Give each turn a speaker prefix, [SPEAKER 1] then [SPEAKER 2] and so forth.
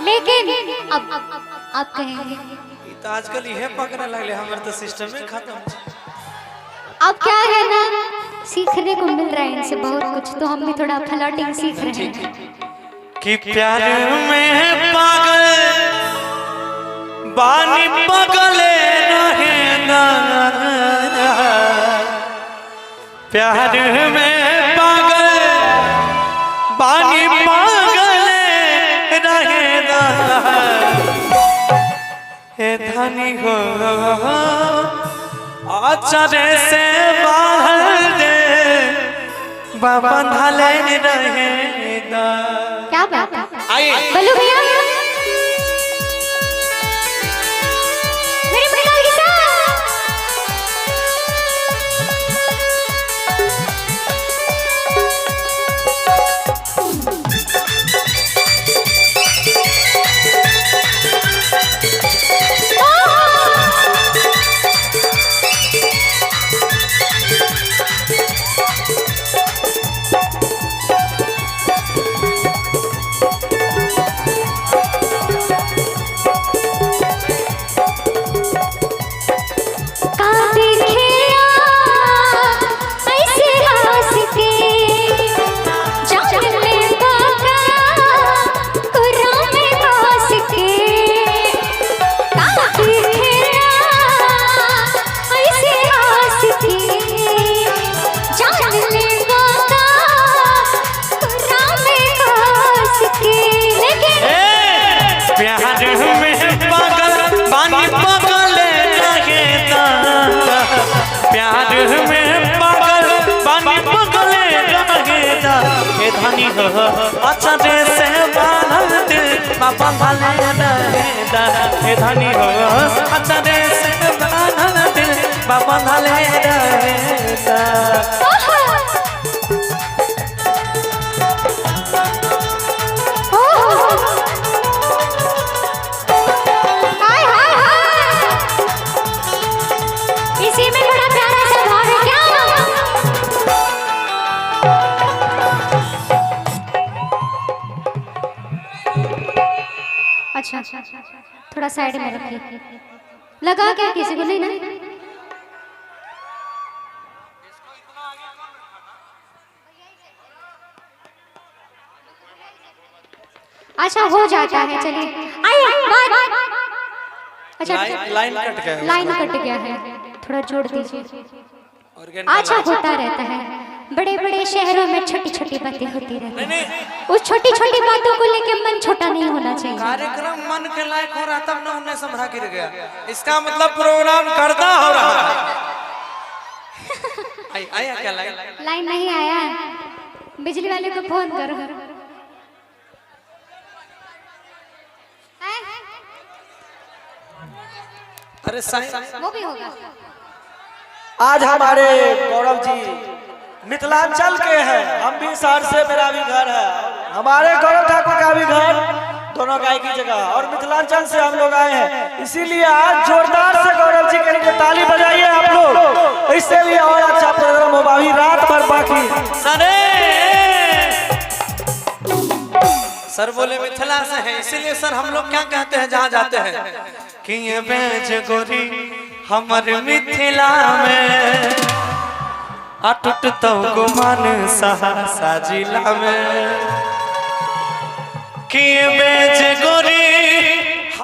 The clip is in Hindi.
[SPEAKER 1] लेकिन अब आप कहेंगे
[SPEAKER 2] तो आजकल यह पकड़ने लगे हमारे तो सिस्टम में खत्म।
[SPEAKER 1] अब क्या है ना, सीखने को मिल रहा है इनसे बहुत कुछ, तो हम भी थोड़ा फ्लर्टिंग सीख रहे हैं
[SPEAKER 2] कि प्यार में पागल बानी पगले रहेगा, प्यार में पागल बानी पगले रहेगा, हे धनी हो आचारे से बाहर दे बंधले रहेगा।
[SPEAKER 1] क्या बात है,
[SPEAKER 2] आइए
[SPEAKER 1] बोलो भैया मेरे मणिलाल के साथ।
[SPEAKER 2] धनी हो अचारे से बांधल दिल बंधले रहेगा, हे धनी हो अचारे से बांधल दिल बंधले रहेगा।
[SPEAKER 1] इसी में बड़ा प्यारा सा भाव है क्या? अच्छा थोड़ा साइड में रखिए, लगा क्या किसी को नहीं ना? अच्छा हो जाता है, चलिए आइए। अच्छा
[SPEAKER 2] लाइन कट गया,
[SPEAKER 1] लाइन कट गया है, थोड़ा जोड़ दीजिए। अच्छा होता रहता है, बड़े बड़े शहरों में छोटी छोटी बातें होती रहती हैं, उस छोटी छोटी बातों को लेके मन छोटा नहीं होना चाहिए।
[SPEAKER 2] कार्यक्रम मन के लायक हो रहा तब ना उन्हें समझा गिर गया, इसका मतलब प्रोग्राम करता हो रहा है। आया क्या
[SPEAKER 1] लाइन नहीं आया, बिजली वाले को फोन करो।
[SPEAKER 2] अरे
[SPEAKER 1] वो भी होगा।
[SPEAKER 3] आज हमारे गौरव जी मिथिलांचल के हैं, हम भी शहर से, मेरा भी घर है, हमारे गौरव ठाकुर का भी घर, दोनों का एक ही जगह, और मिथिलांचल से हम लोग आए हैं, इसीलिए आज जोरदार से गौरव जी के लिए ताली बजाइए आप लोग, इससे भी और अच्छा प्रोग्राम होगा, अभी रात भर बाकी।
[SPEAKER 2] सर बोले मिथिला से है, इसीलिए सर हम लोग क्या कहते हैं जहाँ जाते हैं कि ये बेच गोरी हमर मिथिला में अटूट तो गुमान सहरसा जिला में, कि ये बेच गोरी